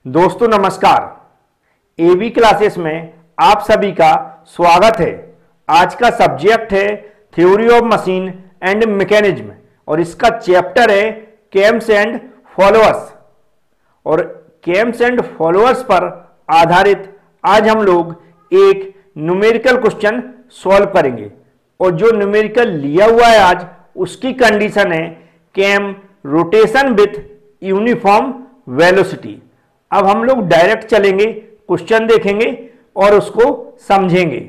दोस्तों नमस्कार। AB classes में आप सभी का स्वागत है। आज का सब्जेक्ट है theory of machine and mechanism और इसका चैप्टर है केम्स एंड फॉलोअर्स। और केम्स एंड फॉलोअर्स पर आधारित आज हम लोग एक न्यूमेरिकल क्वेश्चन सॉल्व करेंगे। और जो न्यूमेरिकल लिया हुआ है आज उसकी कंडीशन है केम रोटेशन विथ यूनिफॉर्म वेलोसिटी। अब हम लोग डायरेक्ट चलेंगे, क्वेश्चन देखेंगे और उसको समझेंगे।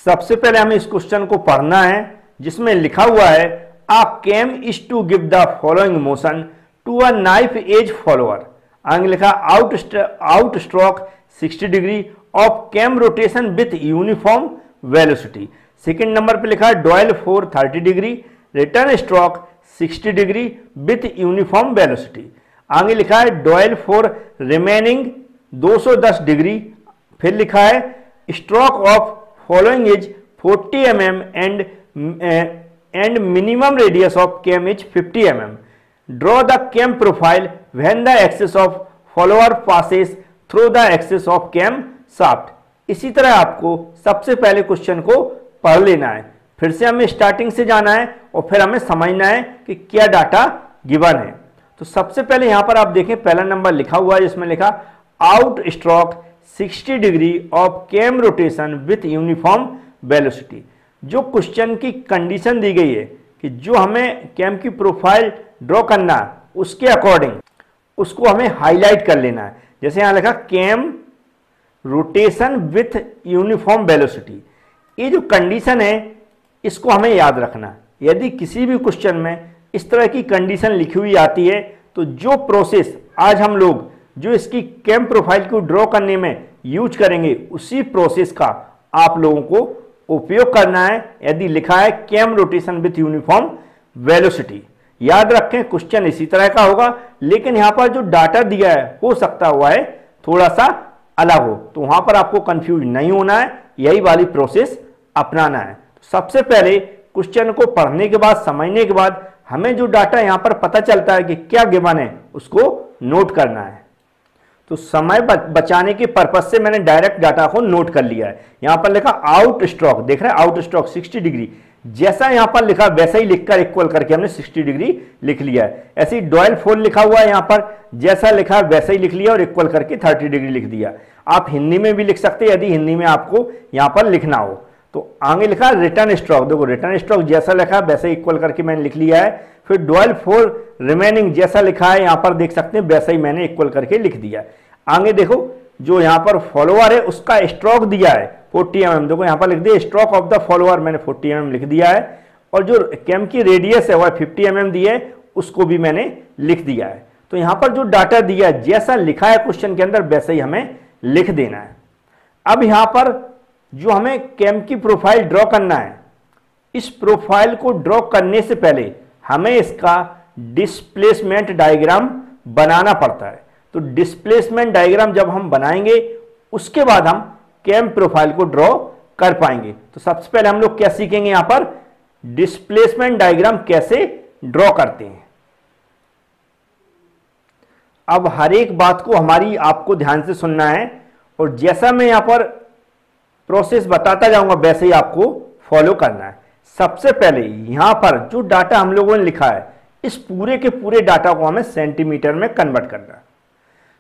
सबसे पहले हमें इस क्वेश्चन को पढ़ना है जिसमें लिखा हुआ है a cam is to give the following motion to a knife edge follower. आगे लिखा out stroke 60 degree of cam rotation with uniform velocity. Second number पे लिखा है dwell for 30 degree return stroke 60 degree with uniform velocity. आगे लिखा है dwell for remaining 210 degree. फिर लिखा है stroke of following is 40 mm and minimum radius of cam is 50 mm। Draw the cam profile when the axis of follower passes through the axis of cam shaft. इसी तरह आपको सबसे पहले question को पढ़ लेना है, फिर से हमें स्टार्टिंग से जाना है और फिर हमें समझना है कि क्या डाटा गिवन है। तो सबसे पहले यहां पर आप देखें पहला नंबर लिखा हुआ है जिसमें लिखा out stroke 60 degree of cam rotation with uniform velocity. जो क्वेश्चन की कंडीशन दी गई है कि जो हमें कैम की प्रोफाइल ड्रॉ करना है उसके अकॉर्डिंग उसको हमें हाईलाइट कर लेना है। जैसे यहां लिखा cam rotation with uniform velocity. ये जो कंडीशन है इसको हमें याद रखना है। यदि किसी भी क्वेश्चन में इस तरह की कंडीशन लिखी हुई आती है तो जो प्रोसेस आज हम लोग जो इसकी कैम प्रोफाइल को ड्रॉ करने में यूज करेंगे उसी प्रोसेस का आप लोगों को उपयोग करना है। यदि लिखा है cam rotation with uniform velocity, याद रखें क्वेश्चन इसी तरह का होगा, लेकिन यहां पर जो डाटा दिया है हो सकता हुआ है थोड़ा सा अलग हो, तो वहां पर आपको कंफ्यूज नहीं होना है, यही वाली प्रोसेस अपनाना है। सबसे पहले क्वेश्चन को पढ़ने के बाद समझने के बाद हमें जो डाटा यहां पर पता चलता है कि क्या गिवन है उसको नोट करना है। तो समय बचाने के पर्पज से मैंने डायरेक्ट डाटा को नोट कर लिया है। यहां पर लिखा आउट स्ट्रोक, देख रहे हैं आउट स्ट्रोक 60 डिग्री, जैसा यहां पर लिखा वैसा ही लिखकर इक्वल करके हमने 60 डिग्री लिख लिया है। ऐसे ही डॉयल फोर लिखा हुआ है यहां पर, जैसा लिखा वैसा ही लिख लिया और इक्वल करके 30 डिग्री लिख दिया। आप हिंदी में भी लिख सकते हैं यदि हिंदी में आपको यहां पर लिखना हो। तो आगे लिखा रिटर्न स्ट्रोक, देखो रिटर्न स्ट्रोक जैसा लिखा वैसे इक्वल करके मैंने लिख लिया है। फिर डॉयल फॉर रिमेनिंग जैसा लिखा है यहां पर देख सकते हैं वैसा ही मैंने इक्वल करके लिख दिया है। आगे देखो जो यहां पर फॉलोअर है उसका स्ट्रोक दिया है 40 mm, देखो यहां पर लिख दिया स्ट्रोक ऑफ द फॉलोअर, मैंने 40 mm लिख दिया है। और जो कैम की रेडियस है वह 50 mm दी है, उसको भी मैंने लिख दिया है। तो यहां पर जो डाटा दिया है जैसा लिखा है क्वेश्चन के अंदर वैसे ही हमें लिख देना है। अब यहां पर जो हमें कैम की प्रोफाइल ड्रॉ करना है, इस प्रोफाइल को ड्रॉ करने से पहले हमें इसका डिस्प्लेसमेंट डायग्राम बनाना पड़ता है। तो डिस्प्लेसमेंट डायग्राम जब हम बनाएंगे उसके बाद हम कैम प्रोफाइल को ड्रॉ कर पाएंगे। तो सबसे पहले हम लोग क्या सीखेंगे, यहां पर डिस्प्लेसमेंट डायग्राम कैसे ड्रॉ करते हैं। अब हर एक बात को हमारी आपको ध्यान से सुनना है और जैसा मैं यहां पर प्रोसेस बताता जाऊंगा वैसे ही आपको फॉलो करना है। सबसे पहले यहां पर जो डाटा हम लोगों ने लिखा है इस पूरे के पूरे डाटा को हमें सेंटीमीटर में कन्वर्ट करना है।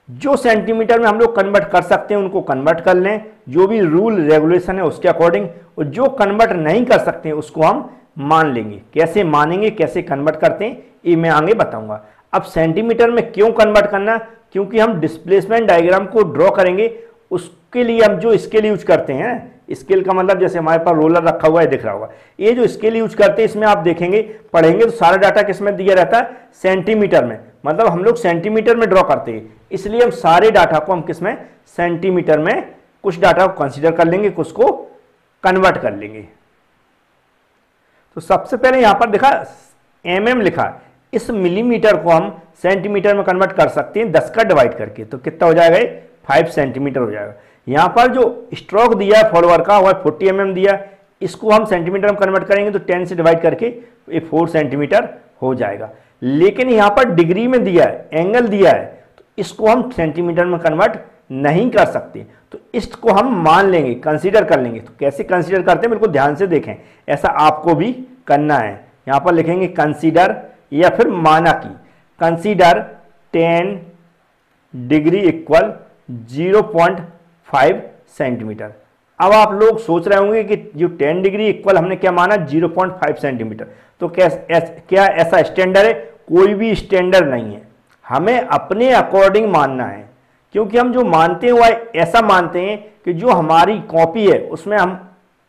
जो सेंटीमीटर में हम लोग कन्वर्ट कर सकते हैं उनको कन्वर्ट कर लें, जो भी रूल रेगुलेशन है उसके अकॉर्डिंग, और जो कन्वर्ट नहीं कर सकते हैं उसको हम मान लेंगे। कैसे मानेंगे, कैसे कन्वर्ट करते हैं ये मैं आगे बताऊंगा। अब सेंटीमीटर में क्यों कन्वर्ट करना, क्योंकि हम डिस्प्लेसमेंट डायग्राम को ड्रॉ करेंगे उसके लिए हम जो स्केल यूज करते हैं, स्केल का मतलब जैसे हमारे पास रोलर रखा हुआ है दिख रहा होगा, ये जो स्केल यूज करते हैं इसमें आप देखेंगे पढ़ेंगे तो सारा डाटा किस में दिया रहता है, सेंटीमीटर में। मतलब हम लोग सेंटीमीटर में ड्रॉ करते हैं, इसलिए हम सारे डाटा को हम किस में, सेंटीमीटर में, कुछ डाटा को कंसीडर कर लेंगे, कुछ को कन्वर्ट कर लेंगे। तो सबसे पहले यहां पर देखा mm लिखा, इस मिलीमीटर को हम सेंटीमीटर में कन्वर्ट कर सकते हैं 10 का डिवाइड करके, तो कितना हो जाएगा, 5 सेंटीमीटर हो जाएगा। यहां पर जो स्ट्रोक दिया है फॉलोअर का वह 40 mm दिया, इसको हम सेंटीमीटर में कन्वर्ट करेंगे तो 10 से डिवाइड करके ये 4 सेंटीमीटर हो जाएगा। लेकिन यहां पर डिग्री में दिया है, एंगल दिया है, तो इसको हम सेंटीमीटर में कन्वर्ट नहीं कर सकते, तो इसको हम मान लेंगे, कंसीडर कर लेंगे। तो कैसे कंसीडर करते हैं बिल्कुल ध्यान से देखें, ऐसा आपको भी करना है। यहां पर लिखेंगे कंसीडर या फिर माना की, कंसीडर 10 डिग्री इक्वल 0.5 सेंटीमीटर। अब आप लोग सोच रहे होंगे कि जो 10 डिग्री इक्वल हमने क्या माना, 0.5 सेंटीमीटर, तो क्या ऐसा स्टैंडर्ड है? कोई भी स्टैंडर्ड नहीं है, हमें अपने अकॉर्डिंग मानना है। क्योंकि हम जो मानते हैं वह ऐसा मानते हैं कि जो हमारी कॉपी है उसमें हम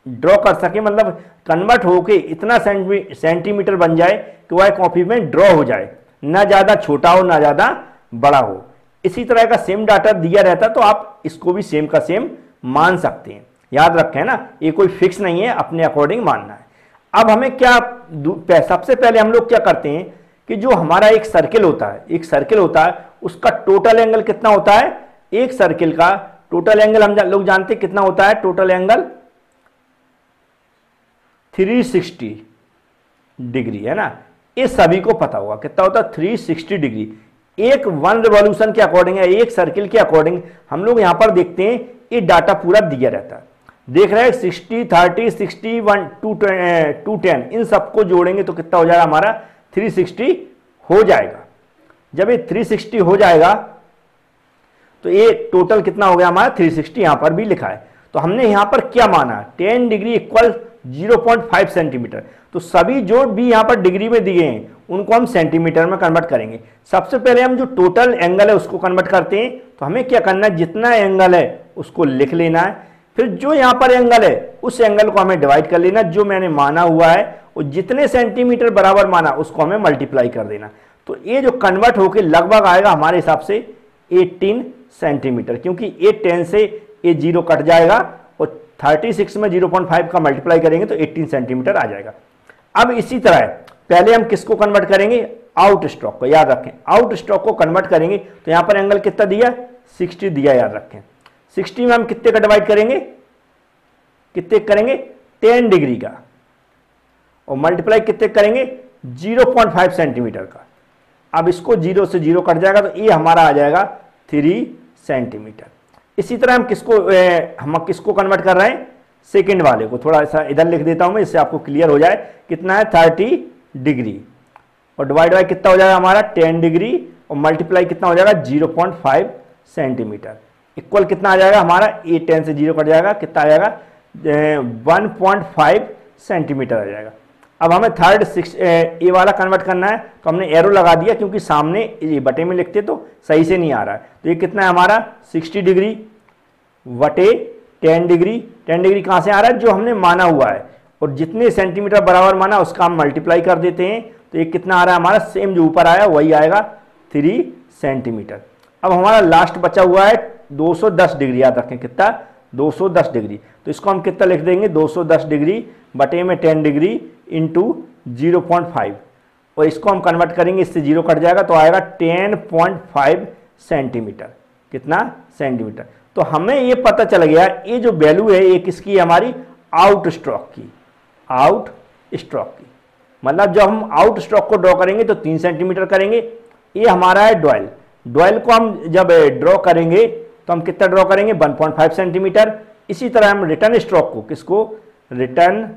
ड्रॉ कर सकें, मतलब कन्वर्ट होके इतना सेंटीमीटर बन जाए कि वह कॉपी में ड्रॉ हो जाए, ना ज़्यादा छोटा हो ना ज़्यादा बड़ा हो। इसी तरह का सेम डाटा दिया रहता तो आप इसको भी सेम का सेम मान सकते हैं। याद रखें ना, ये कोई फिक्स नहीं है, अपने अकॉर्डिंग मानना है। अब हमें क्या, सबसे पहले हम लोग क्या करते हैं कि जो हमारा एक सर्किल होता है, एक सर्किल होता है, उसका टोटल एंगल कितना होता है? एक सर्किल का टोटल एंगल हम लोग जानते हैं कितना होता है, टोटल एंगल 360 डिग्री है ना, ये सभी को पता होगा कितना होता है 360 डिग्री। एक 1 रिवॉल्यूशन के अकॉर्डिंग है, एक सर्किल के अकॉर्डिंग हम लोग यहां पर देखते हैं, ये डाटा पूरा दिया रहता है। देख रहे हैं 60, 30, 61, 210, इन सबको जोड़ेंगे तो कितना हो जाएगा हमारा 360 हो जाएगा। जब ये 360 हो जाएगा तो ये टोटल कितना हो गया हमारा 360, यहां पर भी लिखा है। तो हमने यहां पर क्या माना, 10 डिग्री इक्वल 0.5 सेंटीमीटर। तो सभी जो भी यहां पर डिग्री में दिए हैं उनको हम सेंटीमीटर में कन्वर्ट करेंगे। सबसे पहले हम जो टोटल एंगल है उसको कन्वर्ट करते हैं। तो हमें क्या करना है, जितना एंगल है उसको लिख लेना है, फिर जो यहां पर एंगल है उस एंगल को हमें डिवाइड कर लेना, जो मैंने माना हुआ है और जितने सेंटीमीटर बराबर माना उसको हमें मल्टीप्लाई कर देना। तो ये जो कन्वर्ट होकर लगभग आएगा हमारे हिसाब से 18 सेंटीमीटर, क्योंकि ये 10 से ये 0 कट जाएगा और 36 में 0.5 का मल्टीप्लाई करेंगे तो 18 सेंटीमीटर आ जाएगा। अब इसी तरह पहले हम किसको कन्वर्ट करेंगे, आउट स्ट्रोक को। याद रखें, आउट स्ट्रोक को कन्वर्ट करेंगे तो यहां पर एंगल कितना दिया, 60 दिया। याद रखें 60 में हम कितने का डिवाइड करेंगे, कितने करेंगे 10 डिग्री का, और मल्टीप्लाई कितने करेंगे 0.5 सेंटीमीटर का। अब इसको 0 से 0 कट जाएगा तो ये हमारा आ जाएगा 3 सेंटीमीटर। इसी तरह हम किसको कन्वर्ट कर रहे हैं, सेकंड वाले को। थोड़ा सा इधर लिख देता हूं मैं, इससे आपको क्लियर हो जाए। कितना है 30 डिग्री, और डिवाइड बाय कितना हो जाएगा हमारा 10 डिग्री, और मल्टीप्लाई कितना हो जाएगा 0.5 सेंटीमीटर, इक्वल कितना आ जाएगा हमारा, ये 10 से 0 कट जाएगा, कितना आ जाएगा 1.5 सेंटीमीटर आ जाएगा। अब हमें थर्ड ए वाला कन्वर्ट करना है, तो हमने एरो लगा दिया क्योंकि सामने ये बटे में लिखते तो सही से नहीं आ रहा है। तो ये कितना है हमारा 60 डिग्री बटे 10 डिग्री। 10 डिग्री कहाँ से आ रहा है, जो हमने माना हुआ है, और जितने सेंटीमीटर बराबर माना उसका हम मल्टीप्लाई कर देते हैं। तो ये कितना आ रहा है हमारा, सेम जो ऊपर आया वही आएगा 3 सेंटीमीटर। अब हमारा लास्ट बचा हुआ है 210 डिग्री। याद रखें कितना, 210 डिग्री। तो इसको हम कितना लिख देंगे, 210 डिग्री बटे में 10 डिग्री इंटू 0.5, और इसको हम कन्वर्ट करेंगे, इससे 0 कट जाएगा तो आएगा 10.5 सेंटीमीटर। कितना सेंटीमीटर। तो हमें ये पता चल गया, ये जो वैल्यू है ये किसकी है, हमारी आउट स्ट्रोक की। आउट स्ट्रोक की मतलब जब हम आउट स्ट्रोक को ड्रॉ करेंगे तो 3 सेंटीमीटर करेंगे। ये हमारा है डॉयल। डॉयल को हम जब ड्रॉ करेंगे तो हम कितना ड्रॉ करेंगे 1.5 सेंटीमीटर। इसी तरह हम रिटर्न स्ट्रोक को, किसको, रिटर्न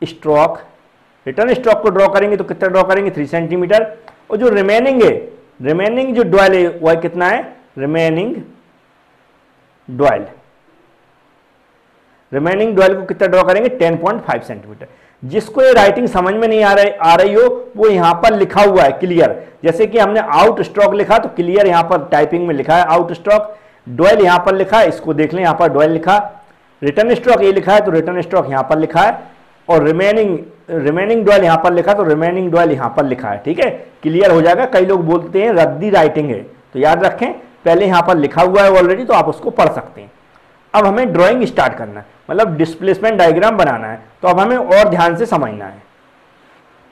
स्ट्रोक को ड्रॉ करेंगे तो कितना ड्रॉ करेंगे 3 सेंटीमीटर। और जो रिमेनिंग है, रिमेनिंग जो डॉयल है वह कितना है, रिमेनिंग डॉयल को कितना ड्रॉ करेंगे 10.5 सेंटीमीटर। जिसको ये राइटिंग समझ में नहीं आ रही हो वो यहां पर लिखा हुआ है क्लियर। जैसे कि हमने आउट स्ट्रोक लिखा तो क्लियर यहां पर टाइपिंग में लिखा है आउट स्ट्रोक। डॉयल यहां पर लिखा है, इसको देख लें, यहां पर डॉयल लिखा। रिटर्न स्ट्रोक ये लिखा है तो रिटर्न स्ट्रोक यहां पर लिखा है, और रिमेनिंग डॉयल यहां पर लिखा तो रिमेनिंग डॉयल यहां पर लिखा है। ठीक है, क्लियर हो जाएगा। कई लोग बोलते हैं रद्दी राइटिंग है, तो याद रखें पहले यहां पर लिखा हुआ है ऑलरेडी, तो आप उसको पढ़ सकते हैं। अब हमें ड्राइंग स्टार्ट करना है, मतलब डिस्प्लेसमेंट डायग्राम बनाना है, तो अब हमें और ध्यान से समझना है।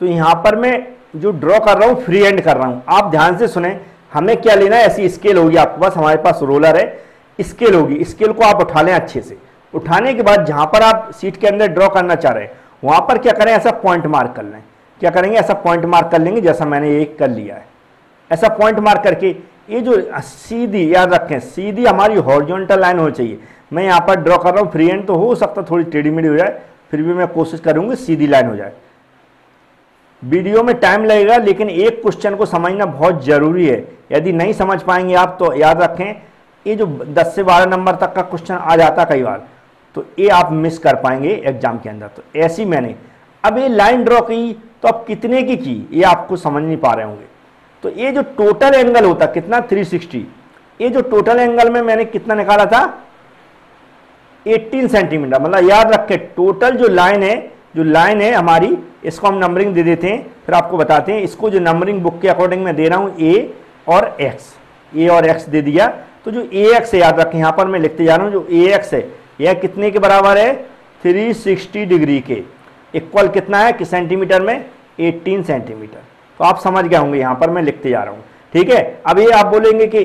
तो यहां पर मैं जो ड्रॉ कर रहा हूं फ्री हैंड कर रहा हूं, आप ध्यान से सुने। हमें क्या लेना है, ऐसी स्केल होगी आपके पास, हमारे पास रोलर है, स्केल होगी। स्केल को आप उठा लें अच्छे से। उठाने के बाद जहां पर आप सीट के अंदर ड्रॉ करना चाह रहे हैं वहां पर क्या करें, ऐसा पॉइंट मार्क कर लें। क्या करेंगे, ऐसा पॉइंट मार्क कर लेंगे, जैसा मैंने ये कर लिया है। ऐसा पॉइंट मार्क करके ये जो सीधी, याद रखें सीधी हमारी हॉरिजॉन्टल लाइन होनी चाहिए। मैं यहाँ पर ड्रॉ कर रहा हूँ फ्री हैंड, तो हो सकता थोड़ी टेढ़ी मेढ़ी हो जाए, फिर भी मैं कोशिश करूँगी सीधी लाइन हो जाए। वीडियो में टाइम लगेगा, लेकिन एक क्वेश्चन को समझना बहुत ज़रूरी है। यदि नहीं समझ पाएंगे आप तो याद रखें ये जो 10 से 12 नंबर तक का क्वेश्चन आ जाता कई बार, तो ये आप मिस कर पाएंगे एग्जाम के अंदर। तो ऐसी मैंने अब ये लाइन ड्रॉ की, तो अब कितने की ये आपको समझ नहीं पा रहे होंगे। तो ये जो टोटल एंगल होता कितना 360, ये जो टोटल एंगल में मैंने कितना निकाला था 18 सेंटीमीटर। मतलब याद रखें टोटल जो लाइन है हमारी, इसको हम नंबरिंग दे देते हैं, फिर आपको बताते हैं। इसको जो नंबरिंग बुक के अकॉर्डिंग मैं दे रहा हूँ ए और एक्स दे दिया। तो जो ए एक्स है याद रखें, यहाँ पर मैं लिखते जा रहा हूँ, जो ए एक्स है यह कितने के बराबर है 360 डिग्री के। इक्वल कितना है कि सेंटीमीटर में 18 सेंटीमीटर। तो आप समझ गए होंगे, यहाँ पर मैं लिखते जा रहा हूँ। ठीक है, अब ये आप बोलेंगे कि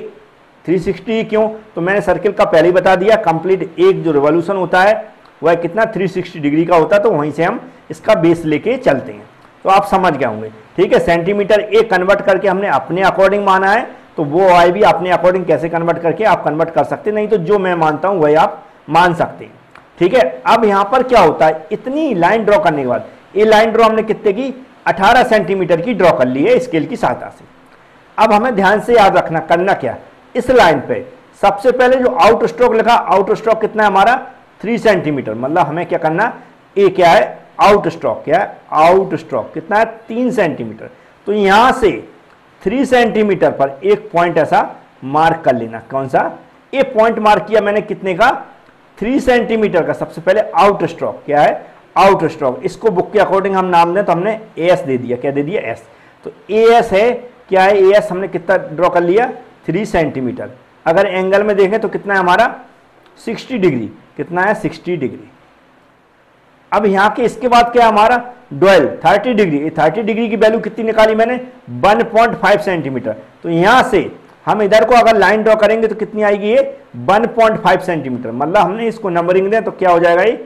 360 क्यों, तो मैंने सर्किल का पहले ही बता दिया। कंप्लीट एक जो रिवॉल्यूशन होता है वह कितना 360 डिग्री का होता है, तो वहीं से हम इसका बेस लेके चलते हैं। तो आप समझ गए होंगे। ठीक है, सेंटीमीटर ए कन्वर्ट करके हमने अपने अकॉर्डिंग माना है, तो वो आई भी अपने अकॉर्डिंग कैसे कन्वर्ट करके आप कन्वर्ट कर सकते हैं, नहीं तो जो मैं मानता हूं वही आप मान सकते हैं। ठीक है, अब यहां पर क्या होता है, इतनी लाइन ड्रॉ करने के बाद ये लाइन ड्रॉ हमने कितने की 18 सेंटीमीटर की ड्रॉ कर ली है स्केल की सहायता से। अब हमें ध्यान से याद रखना, करना क्या, इस लाइन पे सबसे पहले जो आउट स्ट्रोक लिखा, आउट स्ट्रोक कितना है हमारा 3 सेंटीमीटर। मतलब हमें क्या करना, ए क्या है आउट स्ट्रोक, क्या है आउट स्ट्रोक कितना है 3 सेंटीमीटर। तो यहां से 3 सेंटीमीटर पर एक पॉइंट ऐसा मार्क कर लेना। कौन सा, एक पॉइंट मार्क किया मैंने कितने का 3 सेंटीमीटर का। सबसे पहले आउट स्ट्रोक, क्या है आउट स्ट्रोक। इसको बुक के अकॉर्डिंग हम नाम दें तो हमने एस दे दिया, क्या दे दिया एस। तो एस है, क्या है एस हमने कितना ड्रॉ कर लिया 3 सेंटीमीटर। अगर एंगल में देखें तो कितना है हमारा 60 डिग्री, कितना है 60 डिग्री। अब यहां के इसके बाद क्या है हमारा डोयल 30 डिग्री। 30 डिग्री की वैल्यू कितनी निकाली मैंने 1.5 सेंटीमीटर। तो यहां से हम इधर को अगर लाइन ड्रॉ करेंगे तो कितनी आएगी ये 1.5 सेंटीमीटर। मतलब हमने इसको नंबरिंग दें तो क्या हो जाएगा ये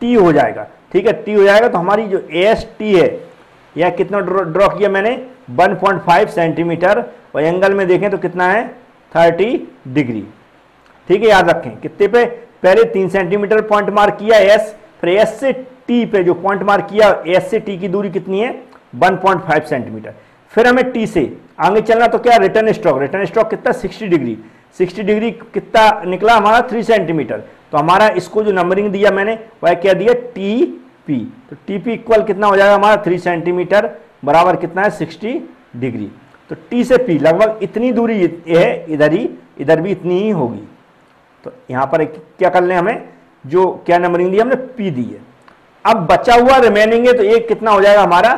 टी हो जाएगा। ठीक है, टी हो जाएगा। तो हमारी जो एस टी है यह कितना ड्रॉ किया मैंने 1.5 सेंटीमीटर, और एंगल में देखें तो कितना है 30 डिग्री। ठीक है, याद रखें कितने पे, पहले 3 सेंटीमीटर पॉइंट मार्क किया एस, फिर एस से टी पे जो पॉइंट मार्क किया, एस से टी की दूरी कितनी है 1.5 सेंटीमीटर। फिर हमें टी से आगे चलना, तो क्या रिटर्न स्ट्रोक कितना 60 डिग्री। 60 डिग्री कितना निकला हमारा 3 सेंटीमीटर। तो हमारा इसको जो नंबरिंग दिया मैंने वह क्या दिया टी पी। तो टी पी इक्वल कितना हो जाएगा हमारा 3 सेंटीमीटर बराबर कितना है 60 डिग्री। तो टी से पी लगभग इतनी दूरी है, इधर भी इतनी ही होगी। तो यहाँ पर क्या कर लें, हमें जो क्या नंबरिंग दी हमने पी दी है। अब बचा हुआ रिमेनिंग है, तो एक कितना हो जाएगा हमारा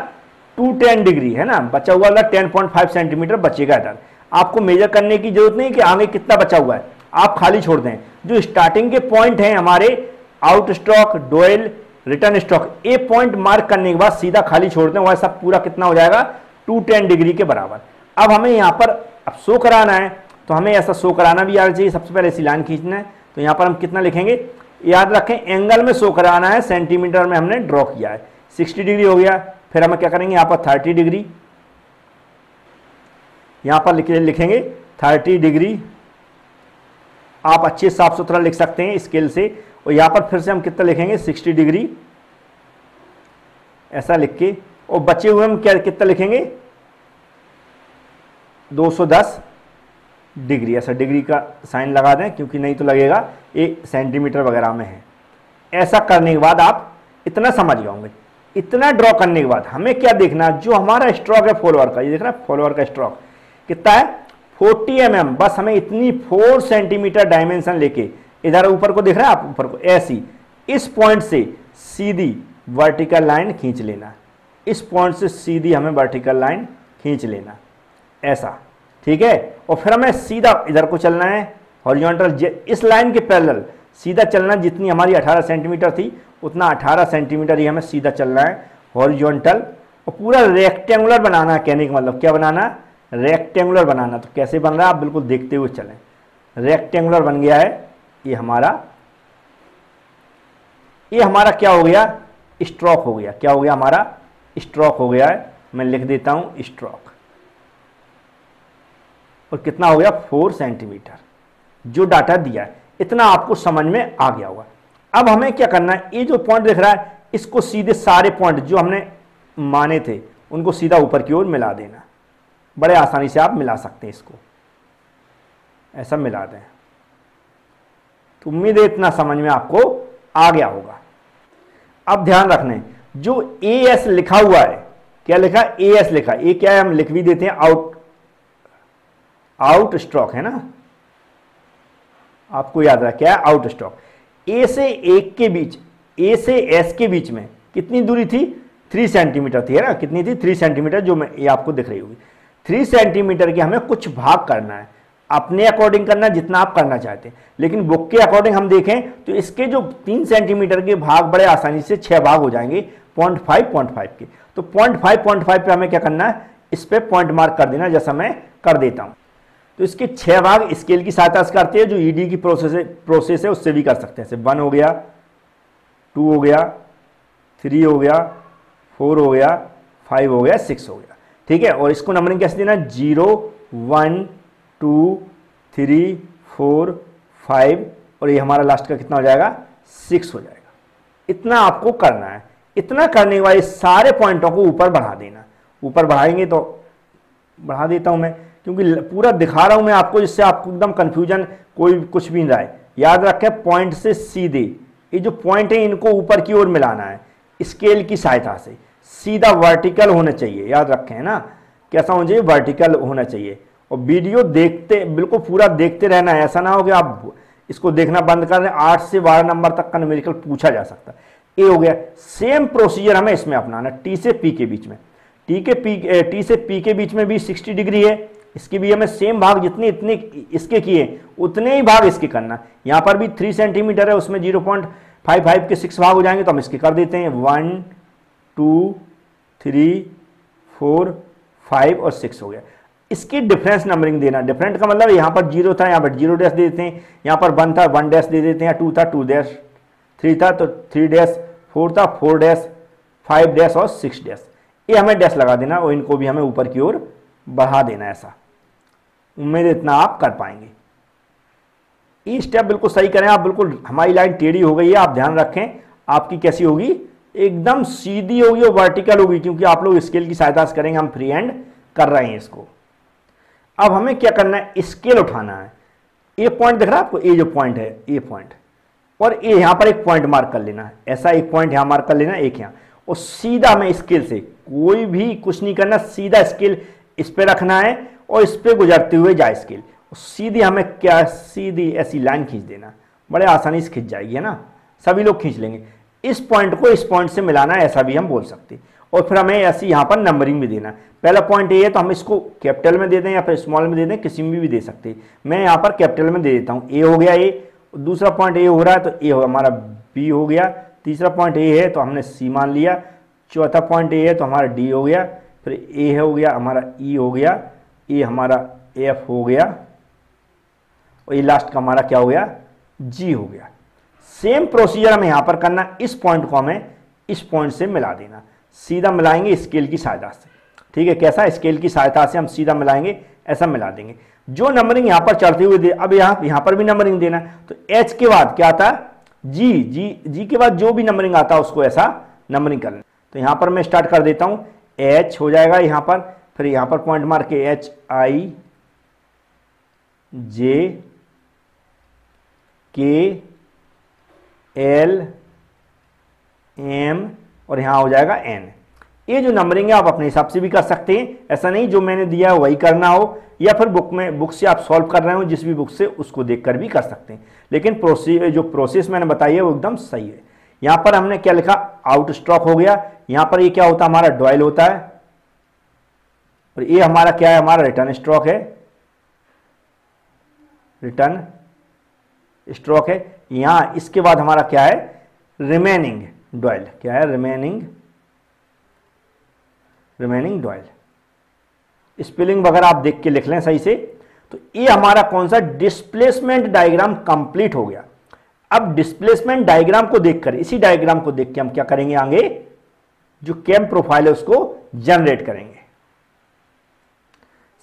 210 डिग्री है ना, बचा हुआ 10.5 सेंटीमीटर बचेगा इधर। आपको मेजर करने की जरूरत नहीं कि आगे कितना बचा हुआ है, आप खाली छोड़ दें। जो स्टार्टिंग के पॉइंट हैं हमारे out stroke, dwell, return stroke, A point mark करने के बाद सीधा खाली छोड़ दें, वह सब पूरा कितना हो जाएगा 210 डिग्री के बराबर। अब हमें यहाँ पर अब शो कराना है, तो हमें ऐसा शो कराना भी आना चाहिए। सबसे पहले ऐसी लाइन खींचना है, तो यहाँ पर हम कितना लिखेंगे, याद रखें एंगल में शो कराना है, सेंटीमीटर में हमने ड्रॉ किया है 60 डिग्री हो गया। फिर हम क्या करेंगे, यहाँ पर 30 डिग्री, यहाँ पर लिखेंगे 30 डिग्री। आप अच्छे साफ सुथरा लिख सकते हैं स्केल से। और यहाँ पर फिर से हम कितना लिखेंगे 60 डिग्री ऐसा लिख के, और बचे हुए हम क्या कितना लिखेंगे 210 डिग्री, ऐसा डिग्री का साइन लगा दें, क्योंकि नहीं तो लगेगा ये सेंटीमीटर वगैरह में है। ऐसा करने के बाद आप इतना समझ गए होंगे। इतना ड्रॉ करने के बाद हमें क्या देखना, जो हमारा स्ट्रोक है फॉलोअर का, ये देखना फॉलोअर का स्ट्रोक कितना है 40 mm। बस हमें इतनी 4 सेंटीमीटर डायमेंशन लेके, इधर ऊपर को देख रहे हैं आप, ऊपर को ऐसी इस पॉइंट से सीधी वर्टिकल लाइन खींच लेना। इस पॉइंट से सीधी हमें वर्टिकल लाइन खींच लेना ऐसा। ठीक है, और फिर हमें सीधा इधर को चलना है हॉरिजॉन्टल, इस लाइन के पैरेलल सीधा चलना। जितनी हमारी 18 सेंटीमीटर थी उतना 18 सेंटीमीटर ही हमें सीधा चलना है हॉरिजॉन्टल, और पूरा रेक्टेंगुलर बनाना है। कहने का मतलब क्या बनाना, रेक्टेंगुलर बनाना। तो कैसे बन रहा है आप बिल्कुल देखते हुए चलें। रेक्टेंगुलर बन गया है ये हमारा क्या हो गया स्ट्रोक हो गया। क्या हो गया हमारा स्ट्रोक हो गया है। मैं लिख देता हूं स्ट्रोक। और कितना हो गया 4 सेंटीमीटर, जो डाटा दिया है। इतना आपको समझ में आ गया होगा। अब हमें क्या करना है, ये जो पॉइंट दिख रहा है इसको सीधे सारे पॉइंट जो हमने माने थे उनको सीधा ऊपर की ओर मिला देना। बड़े आसानी से आप मिला सकते हैं, इसको ऐसा मिला दें। तो उम्मीद है इतना समझ में आपको आ गया होगा। अब ध्यान रखने, जो AS लिखा हुआ है, क्या लिखा है, AS लिखा है, ये क्या है हम लिख भी देते हैं, आउट स्ट्रोक है ना, आपको याद रहा क्या है, आउट स्ट्रोक। A से 1 के बीच, A से S के बीच में कितनी दूरी थी, 3 सेंटीमीटर थी, है ना, कितनी थी, 3 सेंटीमीटर, जो मैं ये आपको दिख रही होगी। 3 सेंटीमीटर के हमें कुछ भाग करना है, अपने अकॉर्डिंग करना जितना आप करना चाहते हैं, लेकिन बुक के अकॉर्डिंग हम देखें तो इसके जो 3 सेंटीमीटर के भाग बड़े आसानी से 6 भाग हो जाएंगे 0.5 के। तो 0.5 पे हमें क्या करना है, इस पे पॉइंट मार्क कर देना, जैसा मैं कर देता हूं। तो इसके 6 भाग स्केल की सहायता से करते हैं, जो ईडी की प्रोसेस है उससे भी कर सकते हैं। 1 हो गया, 2 हो गया, 3 हो गया, 4 हो गया, 5 हो गया, 6 हो गया, ठीक है। और इसको नंबरिंग कैसे देना, 0 1 2 3 4 5, और ये हमारा लास्ट का कितना हो जाएगा, 6 हो जाएगा। इतना आपको करना है। इतना करने के बाद सारे पॉइंटों को ऊपर बढ़ा देना। ऊपर बढ़ाएंगे तो बढ़ा देता हूं मैं, क्योंकि पूरा दिखा रहा हूं मैं आपको, जिससे आपको एकदम कंफ्यूजन कोई कुछ भी नहीं रहा है। याद रखें, पॉइंट से सीधे ये जो पॉइंट है इनको ऊपर की ओर मिलाना है स्केल की सहायता से। सीधा वर्टिकल होना चाहिए, याद रखें, है ना, कैसा होना चाहिए, वर्टिकल होना चाहिए। और वीडियो देखते बिल्कुल पूरा देखते रहना है, ऐसा ना हो कि आप इसको देखना बंद कर दें। 8 से 12 नंबर तक का न्यूमेरिकल पूछा जा सकता है। ये हो गया। सेम प्रोसीजर हमें इसमें अपनाना, टी से पी के बीच में, टी से पी के बीच में भी 60 डिग्री है, इसकी भी हमें सेम भाग जितने इतने इसके किए उतने ही भाग इसके करना। यहाँ पर भी 3 सेंटीमीटर है, उसमें 0.55 के 6 भाग हो जाएंगे, तो हम इसके कर देते हैं 1 2 3 4 5 और 6 हो गया। इसकी डिफरेंस नंबरिंग देना। डिफरेंट का मतलब यहाँ पर 0 था, यहाँ पर 0 डैश दे देते हैं, यहाँ पर 1 था 1 डैश दे देते हैं, 2 था 2 डैश, 3 था तो 3 डैश, 4 था 4 डैश, 5 डैश और 6 डैश। ये हमें डैश लगा देना और इनको भी हमें ऊपर की ओर बढ़ा देना। ऐसा उम्मीद इतना आप कर पाएंगे। ये स्टेप बिल्कुल सही करें आप। बिल्कुल हमारी लाइन टेढ़ी हो गई है, आप ध्यान रखें, आपकी कैसी होगी, एकदम सीधी होगी और वर्टिकल होगी, क्योंकि आप लोग स्केल की सहायता से करेंगे, हम फ्री हैंड कर रहे हैं इसको। अब हमें क्या करना है, स्केल उठाना है। ये पॉइंट दिख रहा है आपको, ये जो पॉइंट है, ये पॉइंट, और ये यहां पर एक पॉइंट मार्क कर लेना है। ऐसा एक पॉइंट यहां मार्क कर लेना, एक यहां, और सीधा हमें स्केल से कोई भी कुछ नहीं करना, सीधा स्केल इस पे रखना है और इस पे गुजरते हुए जाए स्केल। सीधी हमें क्या, सीधी ऐसी लाइन खींच देना, बड़े आसानी से खींच जाएगी, है ना, सभी लोग खींच लेंगे। इस पॉइंट को इस पॉइंट से मिलाना है, ऐसा भी हम बोल सकते हैं। और फिर हमें ऐसी यहाँ पर नंबरिंग भी देना। पहला पॉइंट ये है तो हम इसको कैपिटल में दे दें या फिर स्मॉल में दे दें, किसी में भी दे सकते हैं। मैं यहाँ पर कैपिटल में दे देता हूँ। ए हो गया ए, दूसरा पॉइंट ए हो रहा है तो ए हमारा बी हो गया, तीसरा पॉइंट ए है तो हमने सी मान लिया, चौथा पॉइंट ए है तो हमारा डी हो गया, फिर ए हो गया हमारा ई हो गया, ए हमारा एफ हो गया, और ये लास्ट का हमारा क्या हो गया, जी हो गया। सेम प्रोसीजर हमें यहाँ पर करना। इस पॉइंट को हमें इस पॉइंट से मिला देना, सीधा मिलाएंगे स्केल की सहायता से। ठीक है, कैसा, स्केल की सहायता से हम सीधा मिलाएंगे, ऐसा मिला देंगे। जो नंबरिंग यहाँ पर चलते हुए दे, अब यहाँ पर भी नंबरिंग देना। तो एच के बाद क्या आता है, जी के बाद जो भी नंबरिंग आता है उसको ऐसा नंबरिंग कर लेना। तो यहाँ पर मैं स्टार्ट कर देता हूँ, एच हो जाएगा यहाँ पर, फिर यहाँ पर पॉइंट मार के एच आई जे के एल एम और यहाँ हो जाएगा एन। ये जो नंबरिंग है आप अपने हिसाब से भी कर सकते हैं, ऐसा नहीं जो मैंने दिया है वही करना हो, या फिर बुक से आप सॉल्व कर रहे हो जिस भी बुक से, उसको देखकर भी कर सकते हैं। लेकिन जो प्रोसेस मैंने बताई है वो एकदम सही है। यहाँ पर हमने क्या लिखा, आउट स्ट्रोक हो गया। यहाँ पर ये क्या होता है, हमारा डॉयल होता है, और ये हमारा क्या है, हमारा रिटर्न स्ट्रोक है, रिटर्न स्ट्रोक है। यहाँ इसके बाद हमारा क्या है, रिमेनिंग डॉयल, क्या है, रिमेनिंग डॉयल। स्पेलिंग वगैरह आप देख के लिख लें सही से। तो ये हमारा कौन सा, डिस्प्लेसमेंट डायग्राम कंप्लीट हो गया। अब डिस्प्लेसमेंट डायग्राम को देखकर, इसी डायग्राम को देख के हम क्या करेंगे, आगे जो कैम प्रोफाइल है उसको जनरेट करेंगे।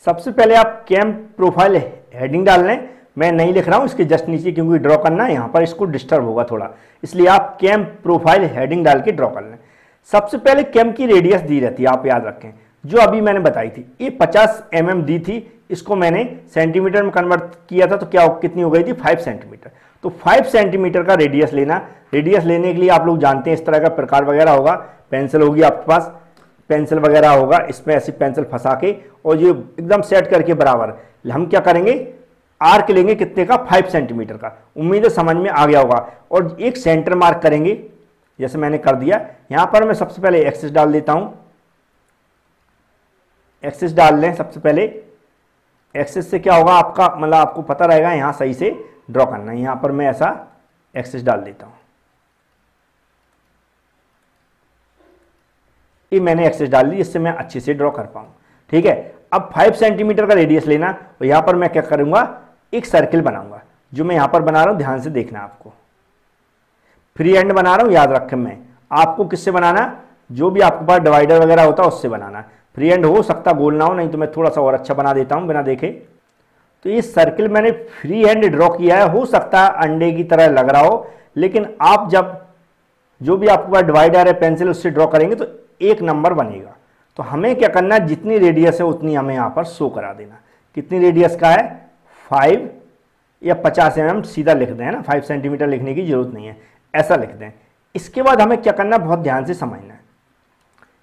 सबसे पहले आप कैम प्रोफाइल हेडिंग डाल लें, मैं नहीं लिख रहा हूं इसके जस्ट नीचे क्योंकि ड्रॉ करना है, यहां पर इसको डिस्टर्ब होगा थोड़ा, इसलिए आप कैम प्रोफाइल हेडिंग डाल के ड्रॉ कर लें। सबसे पहले कैम की रेडियस दी रहती है, आप याद रखें, जो अभी मैंने बताई थी, ये 50 mm दी थी, इसको मैंने सेंटीमीटर में कन्वर्ट किया था, तो क्या कितनी हो गई थी, 5 सेंटीमीटर। तो 5 सेंटीमीटर का रेडियस लेना। रेडियस लेने के लिए आप लोग जानते हैं इस तरह का प्रकार वगैरह होगा, पेंसिल होगी आपके पास, पेंसिल वगैरह होगा, इसमें ऐसी पेंसिल फंसा के और ये एकदम सेट करके बराबर हम क्या करेंगे, आर्क लेंगे कितने का, 5 सेंटीमीटर का। उम्मीद है समझ में आ गया होगा। और एक सेंटर मार्क करेंगे, जैसे मैंने कर दिया। यहां पर मैं सबसे पहले एक्सिस डाल देता हूं, एक्सिस डाल लें सबसे पहले। एक्सिस से क्या होगा आपका, मतलब आपको पता रहेगा यहां सही से ड्रॉ करना है। यहां पर मैं ऐसा एक्सिस डाल देता हूं, ये मैंने एक्सिस डाल दी, इससे मैं अच्छे से ड्रॉ कर पाऊं। ठीक है, अब 5 सेंटीमीटर का रेडियस लेना, और यहां पर मैं क्या करूंगा, एक सर्किल बनाऊंगा, जो मैं यहां पर बना रहा हूं, ध्यान से देखना आपको। फ्री हैंड बना रहा हूं, याद रखें, मैं आपको किससे बनाना, जो भी आपके पास डिवाइडर वगैरह होता है उससे बनाना। फ्री हैंड हो सकता गोल ना हो, नहीं तो मैं थोड़ा सा और अच्छा बना देता हूं बिना देखे। तो ये सर्किल मैंने फ्री हैंड ड्रॉ किया है, हो सकता है अंडे की तरह लग रहा हो, लेकिन आप जब जो भी आपके पास डिवाइडर है, पेंसिल, उससे ड्रॉ करेंगे तो एक नंबर बनेगा। तो हमें क्या करना है, जितनी रेडियस है उतनी हमें यहां पर शो करा देना। कितनी रेडियस का है, 5 या 50 mm सीधा लिख दें, है ना, 5 सेंटीमीटर लिखने की जरूरत नहीं है, ऐसा लिख दें। इसके बाद हमें क्या करना, बहुत ध्यान से समझना है।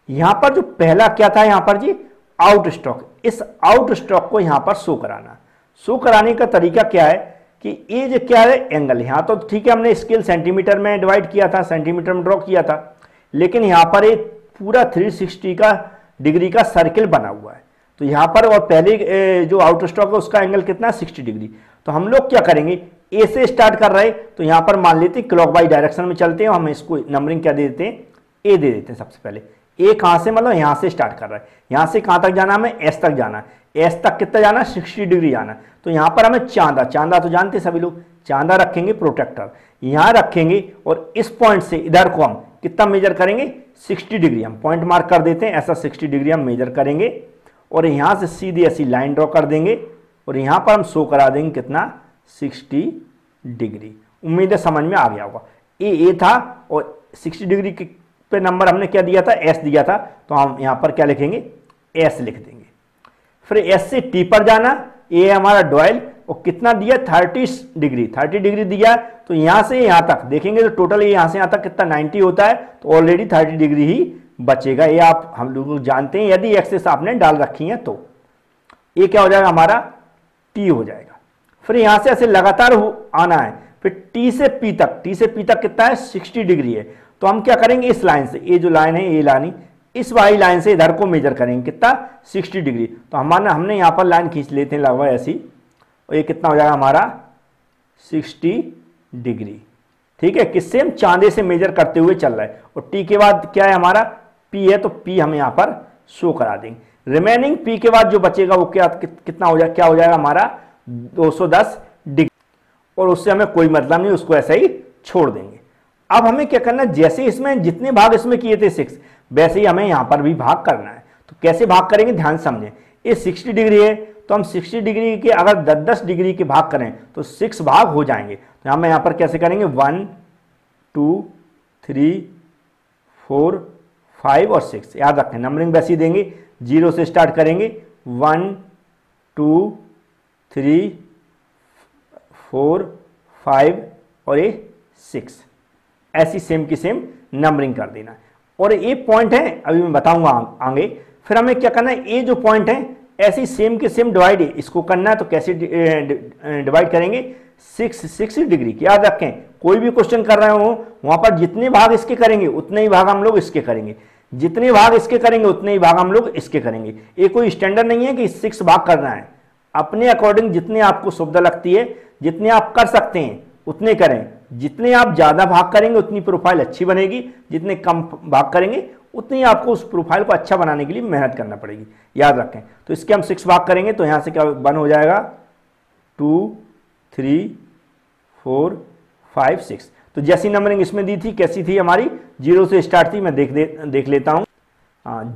यहां पर जो पहला क्या था, यहां पर जी आउट स्टॉक, इस आउट स्टॉक को यहां पर शो कराना। शो कराने का तरीका क्या है कि ये जो क्या है, एंगल, यहां तो ठीक है हमने स्केल सेंटीमीटर में डिवाइड किया था, सेंटीमीटर में ड्रॉ किया था, लेकिन यहां पर एक पूरा 360 का डिग्री का सर्किल बना हुआ है। तो यहां पर, और पहले जो आउट स्टॉक है उसका एंगल कितना, 60 डिग्री। तो हम लोग क्या करेंगे, ए से स्टार्ट कर रहे, तो यहां पर मान लेते हैं क्लॉकवाइज डायरेक्शन में चलते हैं, हम इसको नंबरिंग क्या दे देते हैं, ए दे देते हैं सबसे पहले। ए कहां से, मतलब यहां से स्टार्ट कर रहा है, यहां से कहां तक जाना, हमें एस तक जाना है। एस तक कितना जाना, 60 डिग्री जाना। तो यहां पर हमें चांदा, चांदा तो जानते सभी लोग, चांदा रखेंगे, प्रोटेक्टर यहां रखेंगे, और इस पॉइंट से इधर को हम कितना मेजर करेंगे, 60 डिग्री। हम पॉइंट मार्क कर देते हैं, ऐसा 60 डिग्री हम मेजर करेंगे, और यहां से सीधी ऐसी लाइन ड्रॉ कर देंगे, और यहां पर हम शो करा देंगे कितना, 60 डिग्री। उम्मीद है समझ में आ गया होगा। ए था, और 60 डिग्री पे नंबर हमने क्या दिया था, एस दिया था, तो हम यहां पर क्या लिखेंगे, एस लिख देंगे। फिर एस से टी पर जाना, ये हमारा डॉयल, और कितना दिया, 30 डिग्री, 30 डिग्री दिया। तो यहां से यहां तक देखेंगे तो टोटल यहां से यहां तक कितना, 90 होता है, तो ऑलरेडी 30 डिग्री ही बचेगा। ये आप हम लोग जानते हैं, यदि एक्सेस आपने डाल रखी है तो ये क्या हो जाएगा, हमारा टी हो जाएगा। फिर यहां से ऐसे लगातार आना है, फिर टी से पी तक, टी से पी तक कितना है, 60 डिग्री है। तो हम क्या करेंगे, इस लाइन से, ये जो लाइन है, ये लाइन, इस वाली लाइन से इधर को मेजर करेंगे, कितना, 60 डिग्री। तो हमने यहां पर लाइन खींच लेते हैं लगभग ऐसी, और ये कितना हो जाएगा हमारा, 60 डिग्री। ठीक है, किससे, हम चांदे से मेजर करते हुए चल रहा है। और टी के बाद क्या है हमारा, पी है, तो पी हम यहां पर शो करा देंगे। रिमेनिंग पी के बाद जो बचेगा वो क्या कितना हो जाएगा, क्या हो जाएगा हमारा, 210 डिग्री, और उससे हमें कोई मतलब नहीं, उसको ऐसे ही छोड़ देंगे। अब हमें क्या करना है, जैसे इसमें जितने भाग इसमें किए थे 6, वैसे ही हमें यहां पर भी भाग करना है। तो कैसे भाग करेंगे, ध्यान समझें। ये 60 डिग्री है, तो हम 60 डिग्री के अगर 10-10 डिग्री के भाग करें तो 6 भाग हो जाएंगे। तो हम यहां पर कैसे करेंगे, 1 2 3 4 5 और 6, याद रखें नंबरिंग वैसी देंगे, 0 से स्टार्ट करेंगे, 1 2 3 4 5 और ये 6, ऐसी सेम की सेम नंबरिंग कर देना। और ये पॉइंट है, अभी मैं बताऊंगा आगे। फिर हमें क्या करना है, ये जो पॉइंट है ऐसी सेम के सेम डिवाइड, इसको करना है, तो कैसे डिवाइड करेंगे, 60 डिग्री की। याद रखें, कोई भी क्वेश्चन कर रहे हो वहां पर जितने भाग इसके करेंगे उतने ही भाग हम लोग इसके करेंगे, जितने भाग इसके करेंगे उतने ही भाग हम लोग इसके करेंगे। ये कोई स्टैंडर्ड नहीं है कि 6 भाग करना है, अपने अकॉर्डिंग जितने आपको सुविधा लगती है, जितने आप कर सकते हैं उतने करें। जितने आप ज्यादा भाग करेंगे उतनी प्रोफाइल अच्छी बनेगी, जितने कम भाग करेंगे उतनी आपको उस प्रोफाइल को अच्छा बनाने के लिए मेहनत करना पड़ेगी, याद रखें। तो इसके हम 6 भाग करेंगे, तो यहां से क्या 1 हो जाएगा, 2 3 4 5 6। तो जैसी नंबरिंग इसमें दी थी, कैसी थी हमारी, 0 से स्टार्ट थी, मैं देख लेता हूं।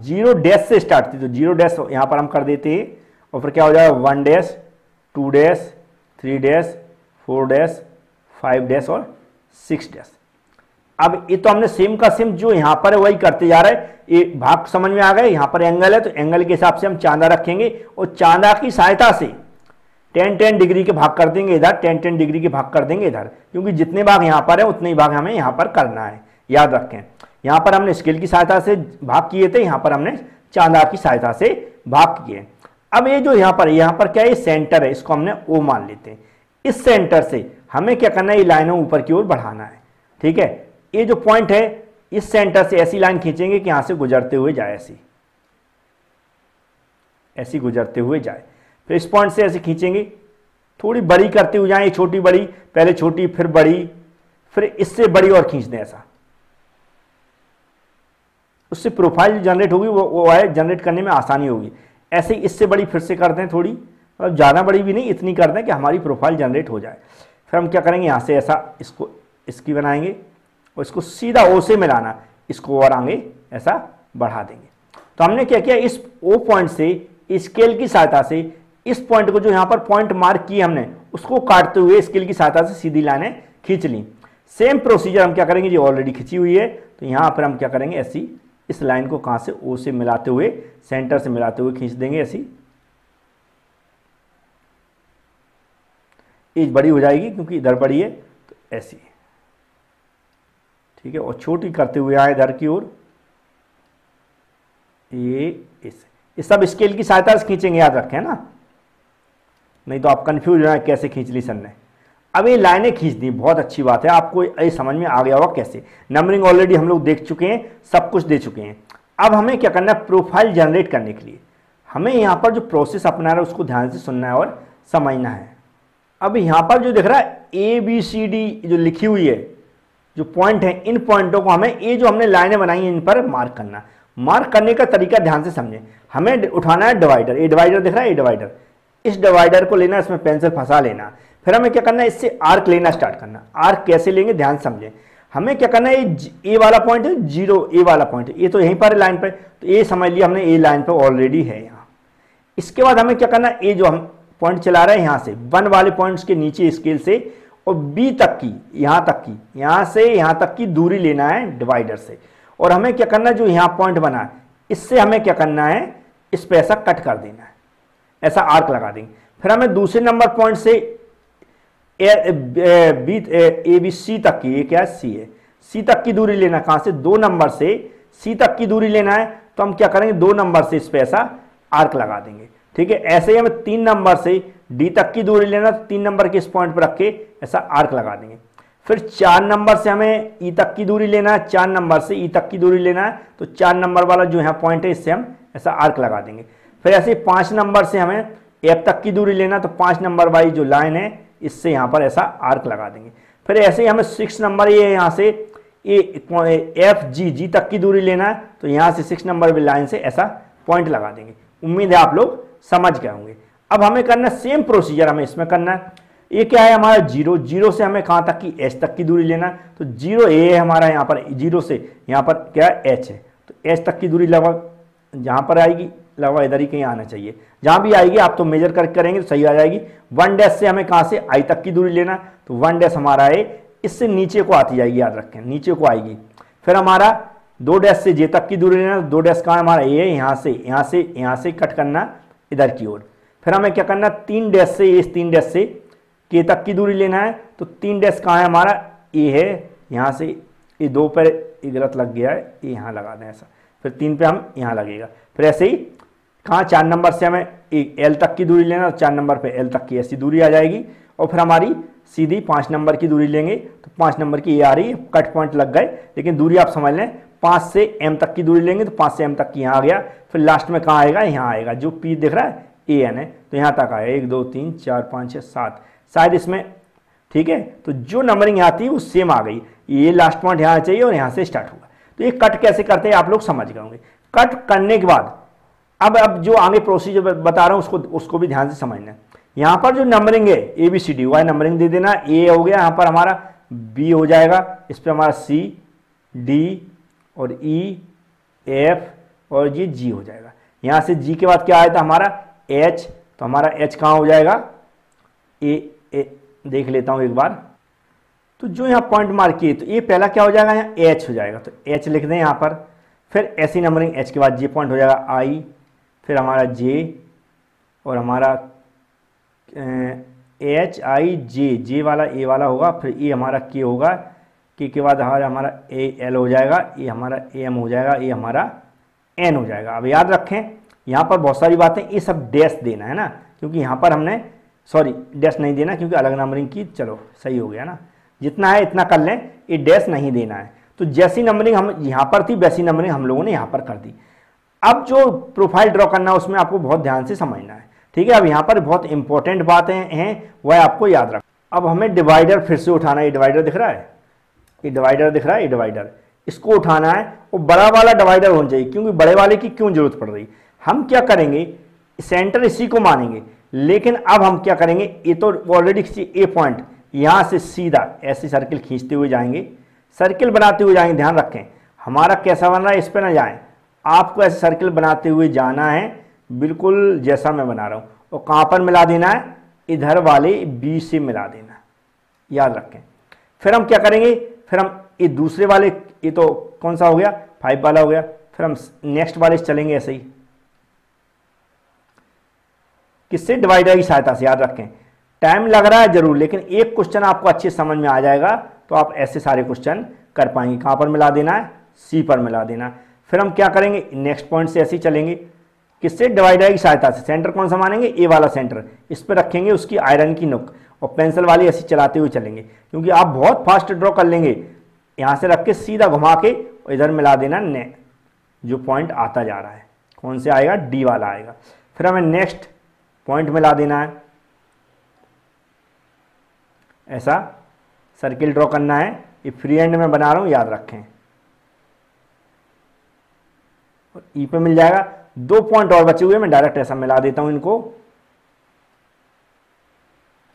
0 डैश से स्टार्ट थी, तो 0 डैश यहां पर हम कर देते हैं, और फिर क्या हो जाएगा 1 dash 2 dash 3 dash 4 dash 5 dash और 6 डैश। अब ये तो हमने सेम का सेम जो यहाँ पर है वही करते जा रहे हैं। ये भाग समझ में आ गए। यहाँ पर एंगल है तो एंगल के हिसाब से हम चांदा रखेंगे और चांदा की सहायता से 10-10 डिग्री के भाग कर देंगे इधर, 10-10 डिग्री के भाग कर देंगे इधर, क्योंकि जितने भाग यहाँ पर है उतने ही भाग हमें यहाँ पर करना है। याद रखें, यहाँ पर हमने स्केल की सहायता से भाग किए थे, यहाँ पर हमने चांदा की सहायता से भाग किए। अब ये जो यहाँ पर क्या है, ये सेंटर है, इसको हमने ओ मान लेते हैं। इस सेंटर से हमें क्या करना है, ये लाइनों ऊपर की ओर बढ़ाना है। ठीक है, ये जो पॉइंट है इस सेंटर से ऐसी लाइन खींचेंगे कि यहां से गुजरते हुए जाए, ऐसी गुजरते हुए जाए। फिर इस पॉइंट से ऐसे खींचेंगे, थोड़ी बड़ी करते हुए जाए, छोटी बड़ी, पहले छोटी फिर बड़ी, फिर इससे बड़ी और खींच दें ऐसा। उससे प्रोफाइल जनरेट होगी, वो है जनरेट करने में आसानी होगी। ऐसे ही इससे बड़ी फिर से कर दें थोड़ी, मतलब ज़्यादा बड़ी भी नहीं, इतनी कर दें कि हमारी प्रोफाइल जनरेट हो जाए। फिर हम क्या करेंगे, यहाँ से ऐसा इसको इसकी बनाएंगे और इसको सीधा ओ से मिलाना, इसको और आगे ऐसा बढ़ा देंगे। तो हमने क्या किया, इस ओ पॉइंट से स्केल की सहायता से इस पॉइंट को जो यहाँ पर पॉइंट मार्क किए हमने, उसको काटते हुए स्केल की सहायता से सीधी लाइनें खींच ली। सेम प्रोसीजर हम क्या करेंगे, जो ऑलरेडी खींची हुई है, तो यहाँ पर हम क्या करेंगे, ऐसी इस लाइन को कहाँ से, ओ से मिलाते हुए, सेंटर से मिलाते हुए खींच देंगे। ऐसी एज बड़ी हो जाएगी क्योंकि इधर बड़ी है, तो ऐसी, ठीक है, और छोटी करते हुए आए इधर की ओर, ये सब स्केल की सहायता से खींचेंगे, याद रखें ना, नहीं तो आप कंफ्यूज हो जाए कैसे खींच ली सर ने। अब ये लाइनें खींच दी, बहुत अच्छी बात है, आपको ये समझ में आ गया होगा कैसे। नंबरिंग ऑलरेडी हम लोग देख चुके हैं, सब कुछ दे चुके हैं। अब हमें क्या करना है, प्रोफाइल जनरेट करने के लिए हमें यहाँ पर जो प्रोसेस अपना रहा है उसको ध्यान से सुनना है और समझना है। अब यहाँ पर जो दिख रहा है ABCD जो लिखी हुई है, जो पॉइंट है, इन पॉइंटों को हमें, ये जो हमने लाइनें बनाई हैं इन पर मार्क करना। मार्क करने का तरीका ध्यान से समझें। हमें उठाना है डिवाइडर, ये डिवाइडर दिख रहा है, ये डिवाइडर, इस डिवाइडर को लेना, इसमें पेंसिल फंसा लेना। फिर हमें क्या करना है, इससे आर्क लेना स्टार्ट करना। आर्क कैसे लेंगे ध्यान समझें। हमें क्या करना है, ये वाला पॉइंट है 0, ए वाला पॉइंट है, ये तो यहीं पर लाइन पर, तो ये समझ लिया हमने, ए लाइन पर ऑलरेडी है यहाँ। इसके बाद हमें क्या करना है, ये जो हम पॉइंट चला रहे हैं यहाँ से 1 वाले पॉइंट्स के नीचे स्केल से और B तक की, यहाँ से यहाँ तक की दूरी लेना है डिवाइडर से। और हमें क्या करना है, जो यहाँ पॉइंट बना है इससे हमें क्या करना है, इस पे ऐसा कट कर देना है, ऐसा आर्क लगा देंगे। फिर हमें दूसरे नंबर पॉइंट से ABC तक की, ये क्या है, C है, C तक की दूरी लेना, कहाँ से, 2 नंबर से C तक की दूरी लेना है। तो हम क्या करेंगे, 2 नंबर से इस पे ऐसा आर्क लगा देंगे। ठीक है, ऐसे ही हमें 3 नंबर से D तक की दूरी लेना, 3 नंबर के इस पॉइंट पर रख के ऐसा आर्क लगा देंगे। फिर 4 नंबर से हमें E तक की दूरी लेना है, 4 नंबर से E तक की दूरी लेना है, तो 4 नंबर वाला जो यहाँ पॉइंट है इससे हम ऐसा आर्क लगा देंगे। फिर ऐसे 5 नंबर से हमें F तक की दूरी लेना, तो 5 नंबर वाली जो लाइन है इससे यहाँ पर ऐसा आर्क लगा देंगे। फिर ऐसे ही हमें 6 नंबर, ये यहाँ से FG तक की दूरी लेना है, तो यहाँ से 6 नंबर वाली लाइन से ऐसा पॉइंट लगा देंगे। उम्मीद है आप लोग समझ गए होंगे। अब हमें करना सेम प्रोसीजर हमें इसमें करना है। ये क्या है हमारा 0 से हमें कहाँ तक की, H तक की दूरी लेना है, तो 0 A है हमारा, यहाँ पर 0 से यहाँ पर क्या है, H है, तो H तक की दूरी लगभग जहाँ पर आएगी, लगभग इधर ही कहीं आना चाहिए, जहाँ भी आएगी आप तो मेजर करके करेंगे तो सही आ जाएगी। 1 डैश से हमें कहाँ से, I तक की दूरी लेना, तो 1 डैश हमारा है, इससे नीचे को आती जाएगी, याद रखें नीचे को आएगी। फिर हमारा 2 डैश से J तक की दूरी लेना, 2 डैश कहाँ हमारा A है, यहाँ से कट करना इधर की ओर। फिर हमें क्या करना, 3 डैश से, इस 3 डैश से K तक की दूरी लेना है, तो 3 डैश कहाँ है हमारा, A है, यहाँ से ये 2 पर गलत लग गया है, ये यहाँ लगा दें ऐसा, फिर 3 पे हम यहाँ लगेगा। फिर ऐसे ही कहाँ, 4 नंबर से हमें L तक की दूरी लेना, तो 4 नंबर पे L तक की ऐसी दूरी आ जाएगी। और फिर हमारी सीधी 5 नंबर की दूरी लेंगे, तो 5 नंबर की ये आ रही है, कट पॉइंट लग गए, लेकिन दूरी आप समझ लें, 5 से M तक की दूरी लेंगे, तो 5 से M तक की यहाँ आ गया। फिर लास्ट में कहाँ आएगा, यहाँ आएगा, जो P दिख रहा है AN है, तो यहाँ तक आएगा, 1 2 3 4 5 6 7 शायद इसमें, ठीक है। तो जो नंबरिंग आती है वो सेम आ गई, ये लास्ट पॉइंट यहाँ चाहिए और यहाँ से स्टार्ट होगा। तो ये कट कैसे करते हैं आप लोग समझ गए होंगे। कट करने के बाद अब जो आगे प्रोसीजर बता रहा हूँ उसको भी ध्यान से समझना है। यहाँ पर जो नंबरिंग है ABCD वाई नंबरिंग दे देना, A हो गया, यहाँ पर हमारा B हो जाएगा, इस पर हमारा C D और E F और ये G हो जाएगा। यहाँ से G के बाद क्या आया था हमारा H, तो हमारा एच कहाँ हो जाएगा, ए देख लेता हूँ एक बार। तो जो यहाँ पॉइंट मार्क किए तो ये पहला क्या हो जाएगा, यहाँ एच हो जाएगा, तो एच लिख दें यहाँ पर। फिर ऐसी नंबरिंग एच के बाद जे पॉइंट हो जाएगा आई, फिर हमारा जे और हमारा एच आई जे वाला ए वाला होगा, फिर ये हमारा के होगा, के बाद हमारा ए एल हो जाएगा, ये हमारा एम हो जाएगा, ये हमारा एन हो जाएगा। अब याद रखें यहाँ पर बहुत सारी बातें, ये सब डैश देना है ना, क्योंकि यहाँ पर हमने सॉरी डैश नहीं देना क्योंकि अलग नंबरिंग की, चलो सही हो गया ना, जितना है इतना कर लें, ये डैश नहीं देना है। तो जैसी नंबरिंग हम यहाँ पर थी वैसी नंबरिंग हम लोगों ने यहाँ पर कर दी। अब जो प्रोफाइल ड्रॉ करना है उसमें आपको बहुत ध्यान से समझना है, ठीक है। अब यहाँ पर बहुत इंपॉर्टेंट बातें हैं वह आपको याद रख। अब हमें डिवाइडर फिर से उठाना है, ये डिवाइडर दिख रहा है, ये डिवाइडर दिख रहा है, ये डिवाइडर, इसको उठाना है। वो बड़ा वाला डिवाइडर होना चाहिए, क्योंकि बड़े वाले की क्यों जरूरत पड़ रही। हम क्या करेंगे, सेंटर इसी को मानेंगे, लेकिन अब हम क्या करेंगे, ये तो ऑलरेडी ए पॉइंट यहाँ से सीधा ऐसे सर्किल खींचते हुए जाएंगे, सर्किल बनाते हुए जाएंगे। ध्यान रखें हमारा कैसा बन रहा है, इस पर ना जाएं, आपको ऐसे सर्किल बनाते हुए जाना है, बिल्कुल जैसा मैं बना रहा हूँ। और कहाँ पर मिला देना है, इधर वाले बी से मिला देना, याद रखें। फिर हम क्या करेंगे, फिर हम ये दूसरे वाले, ये तो कौन सा हो गया 5 वाला हो गया, फिर हम नेक्स्ट वाले से चलेंगे ऐसे ही, किससे, डिवाइडर की सहायता से। याद रखें टाइम लग रहा है जरूर, लेकिन एक क्वेश्चन आपको अच्छे समझ में आ जाएगा तो आप ऐसे सारे क्वेश्चन कर पाएंगे। कहाँ पर मिला देना है, सी पर मिला देना। फिर हम क्या करेंगे, नेक्स्ट पॉइंट से ऐसे ही चलेंगे, किससे, डिवाइडर की सहायता से। सेंटर कौन सा मानेंगे, ए वाला सेंटर, इस पर रखेंगे उसकी आयरन की नोक, और पेंसिल वाली ऐसी चलाते हुए चलेंगे, क्योंकि आप बहुत फास्ट ड्रॉ कर लेंगे। यहाँ से रख के सीधा घुमा के और इधर मिला देना ने, जो पॉइंट आता जा रहा है कौन से आएगा, डी वाला आएगा। फिर हमें नेक्स्ट पॉइंट मिला देना है, ऐसा सर्किल ड्रॉ करना है। ये फ्री हैंड में बना रहा हूं, याद रखें। और ई पे मिल जाएगा। 2 पॉइंट और बचे हुए, मैं डायरेक्ट ऐसा मिला देता हूं इनको,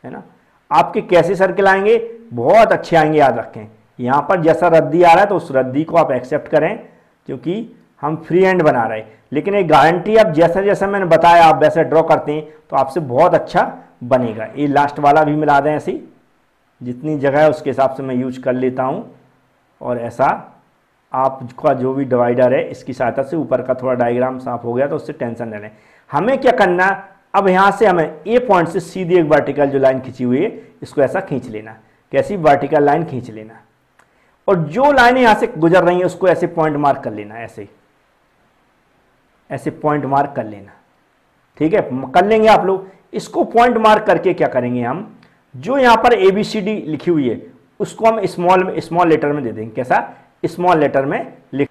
है ना। आपके कैसे सर्किल आएंगे, बहुत अच्छे आएंगे, याद रखें। यहां पर जैसा रद्दी आ रहा है तो उस रद्दी को आप एक्सेप्ट करें, क्योंकि हम फ्री हैंड बना रहे हैं। लेकिन एक गारंटी, आप जैसा जैसा मैंने बताया आप वैसे ड्रॉ करते हैं तो आपसे बहुत अच्छा बनेगा। ये लास्ट वाला भी मिला दें, ऐसी जितनी जगह है उसके हिसाब से मैं यूज कर लेता हूं। और ऐसा आपका जो भी डिवाइडर है इसकी सहायता से ऊपर का थोड़ा डायग्राम साफ हो गया तो उससे टेंशन न लें। हमें क्या करना, अब यहां से हमें ए पॉइंट से सीधी एक वर्टिकल जो लाइन खींची हुई है इसको ऐसा खींच लेना, कैसी, वर्टिकल लाइन खींच लेना। और जो लाइनें यहां से गुजर रही हैं उसको ऐसे पॉइंट मार्क कर लेना, ऐसे पॉइंट मार्क कर लेना, ठीक है। कर लेंगे आप लोग। इसको पॉइंट मार्क करके क्या करेंगे, हम जो यहां पर ABCD लिखी हुई है उसको हम स्मॉल लेटर में दे देंगे। कैसा, स्मॉल लेटर में लिख।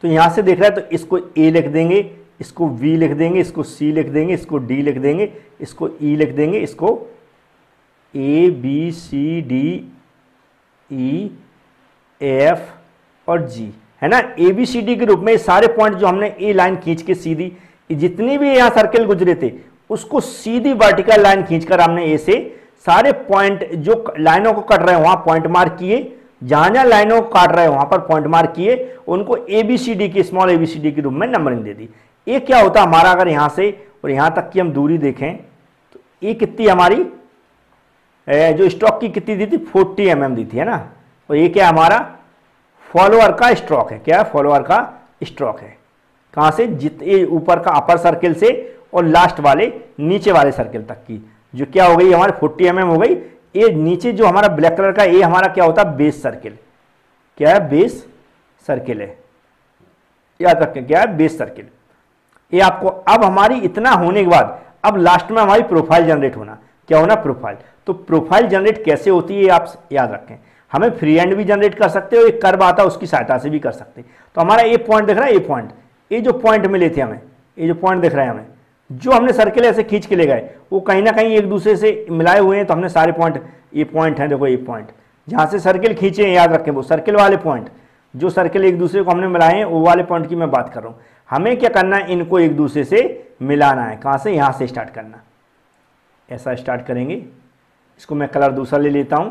तो यहां से देख रहा है तो इसको A लिख देंगे, इसको V लिख देंगे, इसको C लिख देंगे, इसको D लिख देंगे, इसको E लिख देंगे, इसको ABCDEF और G, है ना। ABCD के रूप में सारे पॉइंट जो हमने ए लाइन खींच के सीधी, जितनी भी यहां सर्किल गुजरे थे उसको सीधी वर्टिकल लाइन खींचकर हमने ए से सारे पॉइंट जो लाइनों को कट रहे हैं वहां पॉइंट मार्क किए, जहां जहां लाइनों को काट रहे हैं वहां पर पॉइंट मार्क किए, उनको ABCD के स्मॉल ABCD के रूप में नंबरिंग दे दी। ये क्या होता हमारा, अगर यहां से और यहां तक की हम दूरी देखें तो ये कितनी हमारी जो स्ट्रोक की कितनी दी थी, 40 mm दी थी, है ना। और ये क्या हमारा फॉलोअर का स्ट्रोक है, क्या है, फॉलोअर का स्ट्रोक है। कहां से, जितने ऊपर का अपर सर्किल से और लास्ट वाले नीचे वाले सर्किल तक की, जो क्या हो गई हमारे 40 mm हो गई। ये नीचे जो हमारा ब्लैक कलर का ये हमारा क्या होता है, बेस सर्किल, क्या है, बेस सर्किल है, याद रखें, क्या है, बेस सर्किल। ये आपको, अब हमारी इतना होने के बाद अब लास्ट में हमारी प्रोफाइल जनरेट होना, क्या होना, प्रोफाइल। तो प्रोफाइल जनरेट कैसे होती है आप याद रखें। हमें फ्री हैंड भी जनरेट कर सकते हो, एक कर्व आता है उसकी सहायता से भी कर सकते हैं। तो हमारा ये पॉइंट दिख रहा है, ये पॉइंट, ये जो पॉइंट मिले थे हमें, ये जो पॉइंट दिख रहा है हमें, जो हमने सर्किल ऐसे खींच के ले गए वो कहीं ना कहीं एक दूसरे से मिलाए हुए हैं। तो हमने सारे पॉइंट, ये पॉइंट है, देखो ये पॉइंट जहां से सर्किल खींचे हैं, याद रखें वो सर्किल वाले पॉइंट, जो सर्किल एक दूसरे को हमने मिलाए हैं वो वाले पॉइंट की मैं बात कर रहा हूं। हमें क्या करना है, इनको एक दूसरे से मिलाना है। कहां से, यहां से स्टार्ट करना, ऐसा स्टार्ट करेंगे। इसको मैं कलर दूसरा ले लेता हूं।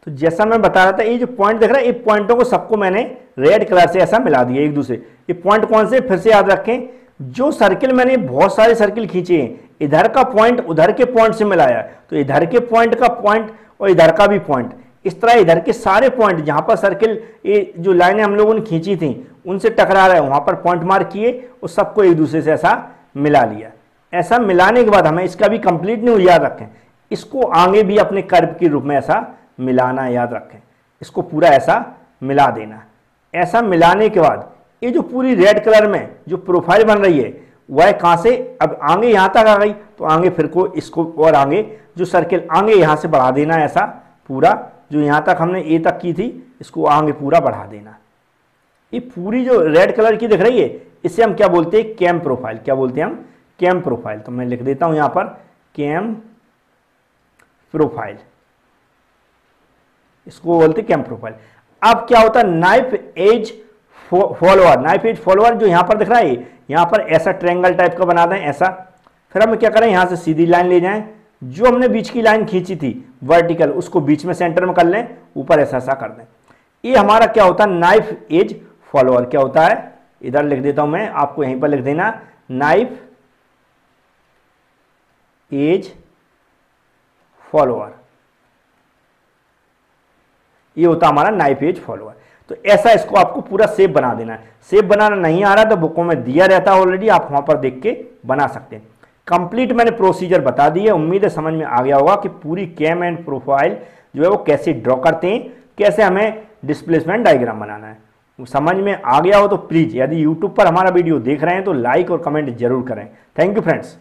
तो जैसा मैं बता रहा था, ये जो पॉइंट दिख रहा है, ये पॉइंटों को सबको मैंने रेड कलर से ऐसा मिला दिया एक दूसरे। ये पॉइंट कौन से, फिर से याद रखें, जो सर्किल मैंने बहुत सारे सर्किल खींचे हैं इधर का पॉइंट उधर के पॉइंट से मिलाया, तो इधर के पॉइंट का पॉइंट और इधर का भी पॉइंट, इस तरह इधर के सारे पॉइंट जहां पर सर्किल ये जो लाइनें हम लोगों ने खींची थी उनसे टकरा रहे वहां पर पॉइंट मार्क किए और सबको एक दूसरे से ऐसा मिला लिया। ऐसा मिलाने के बाद हमें इसका भी कंप्लीट नहीं याद रखें, इसको आगे भी अपने कर्व के रूप में ऐसा मिलाना याद रखें, इसको पूरा ऐसा मिला देना। ऐसा मिलाने के बाद ये जो पूरी रेड कलर में जो प्रोफाइल बन रही है वह कहां से अब आगे यहां तक आ गई, तो आगे फिर को इसको और आगे जो सर्किल आगे यहां से बढ़ा देना, ऐसा पूरा जो यहां तक हमने ए तक की थी इसको आगे पूरा बढ़ा देना। ये पूरी जो रेड कलर की दिख रही है इसे हम क्या बोलते हैं, कैम प्रोफाइल। क्या बोलते हैं हम, कैम प्रोफाइल। तो मैं लिख देता हूं यहां पर कैम प्रोफाइल, इसको बोलते हैं कैम प्रोफाइल। अब क्या होता है, knife edge follower. Knife edge follower जो यहां पर दिख रहा है, यहां पर ऐसा ट्रायंगल टाइप का बना दें ऐसा, फिर हम क्या करें, यहां से सीधी लाइन ले जाएं, जो हमने बीच की लाइन खींची थी वर्टिकल उसको बीच में सेंटर में कर लें, ऊपर ऐसा ऐसा कर दें। ये हमारा क्या होता है, नाइफ एज फॉलोअर। क्या होता है, इधर लिख देता हूं मैं, आपको यहीं पर लिख देना, नाइफ एज फॉलोअर। ये होता हमारा नाइफ एज फॉलोअर। तो ऐसा इसको आपको पूरा शेप बना देना है। शेप बनाना नहीं आ रहा तो बुकों में दिया रहता है ऑलरेडी, आप वहां पर देख के बना सकते हैं। कंप्लीट मैंने प्रोसीजर बता दी है, उम्मीद है समझ में आ गया होगा कि पूरी कैम एंड प्रोफाइल जो है वो कैसे ड्रॉ करते हैं, कैसे हमें डिस्प्लेसमेंट डायग्राम बनाना है। समझ में आ गया हो तो प्लीज़, यदि यूट्यूब पर हमारा वीडियो देख रहे हैं तो लाइक और कमेंट जरूर करें। Thank you friends.